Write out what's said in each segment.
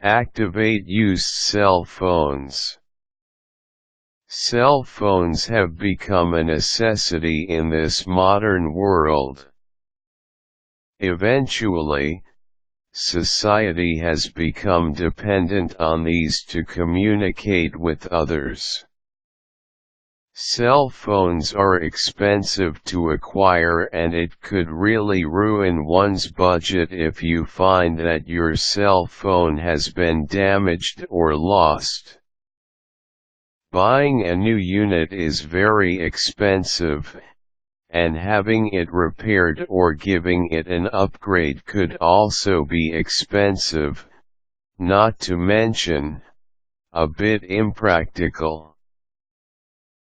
Activate used cell phones. Cell phones have become a necessity in this modern world. Eventually, society has become dependent on these to communicate with others. Cell phones are expensive to acquire, and it could really ruin one's budget if you find that your cell phone has been damaged or lost. Buying a new unit is very expensive, and having it repaired or giving it an upgrade could also be expensive, not to mention, a bit impractical.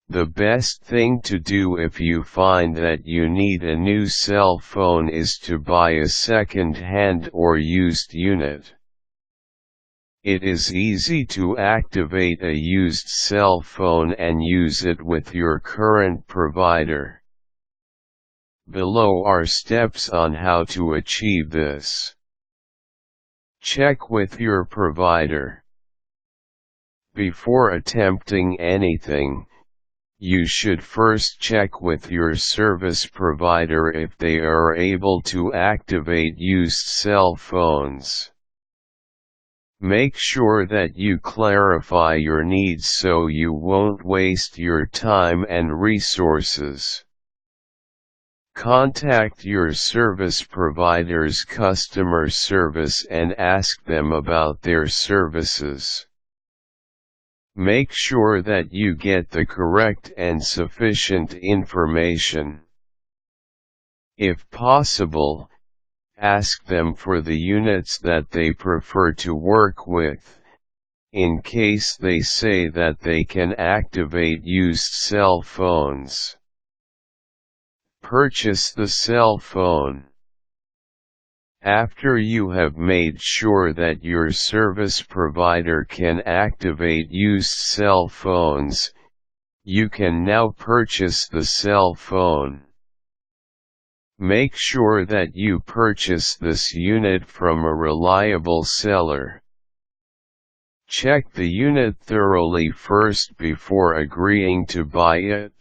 The best thing to do if you find that you need a new cell phone is to buy a second-hand or used unit. It is easy to activate a used cell phone and use it with your current provider. Below are steps on how to achieve this. Check with your provider. Before attempting anything, you should first check with your service provider if they are able to activate used cell phones. Make sure that you clarify your needs so you won't waste your time and resources. Contact your service provider's customer service and ask them about their services. Make sure that you get the correct and sufficient information. If possible, ask them for the units that they prefer to work with, in case they say that they can activate used cell phones. Purchase the cell phone. After you have made sure that your service provider can activate used cell phones, you can now purchase the cell phone. Make sure that you purchase this unit from a reliable seller. Check the unit thoroughly first before agreeing to buy it.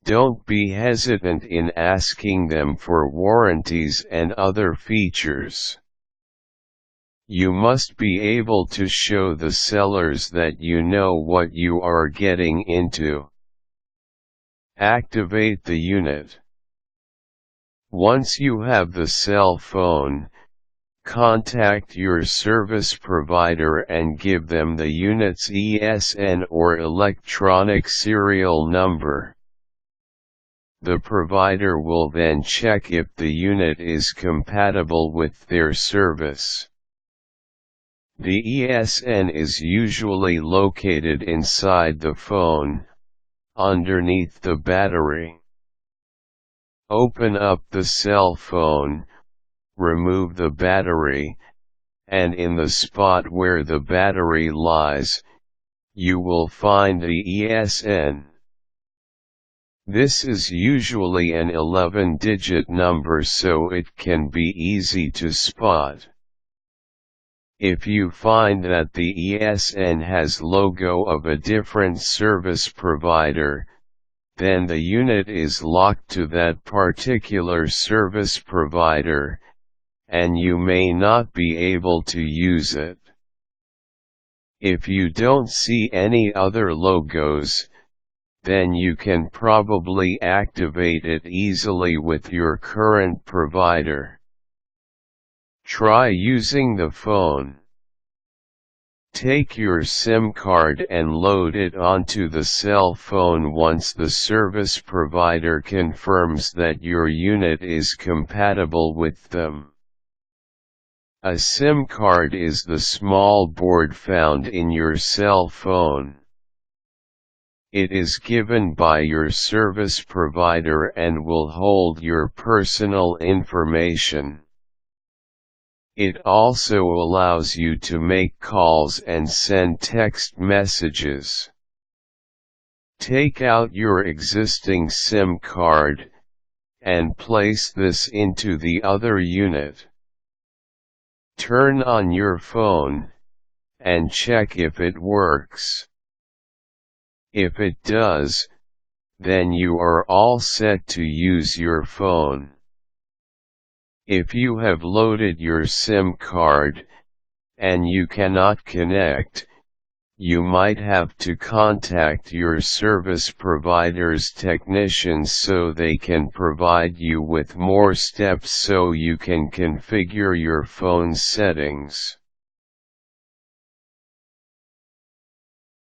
Don't be hesitant in asking them for warranties and other features. You must be able to show the sellers that you know what you are getting into. Activate the unit. Once you have the cell phone, contact your service provider and give them the unit's ESN or electronic serial number. The provider will then check if the unit is compatible with their service. The ESN is usually located inside the phone, underneath the battery. Open up the cell phone, remove the battery, and in the spot where the battery lies, you will find the ESN. This is usually an 11-digit number, so it can be easy to spot. If you find that the ESN has logo of a different service provider, then the unit is locked to that particular service provider, and you may not be able to use it. If you don't see any other logos, then you can probably activate it easily with your current provider. Try using the phone. Take your SIM card and load it onto the cell phone once the service provider confirms that your unit is compatible with them. A SIM card is the small board found in your cell phone. It is given by your service provider and will hold your personal information. It also allows you to make calls and send text messages. Take out your existing SIM card, and place this into the other unit. Turn on your phone, and check if it works. If it does, then you are all set to use your phone. If you have loaded your SIM card, and you cannot connect, you might have to contact your service provider's technicians so they can provide you with more steps so you can configure your phone's settings.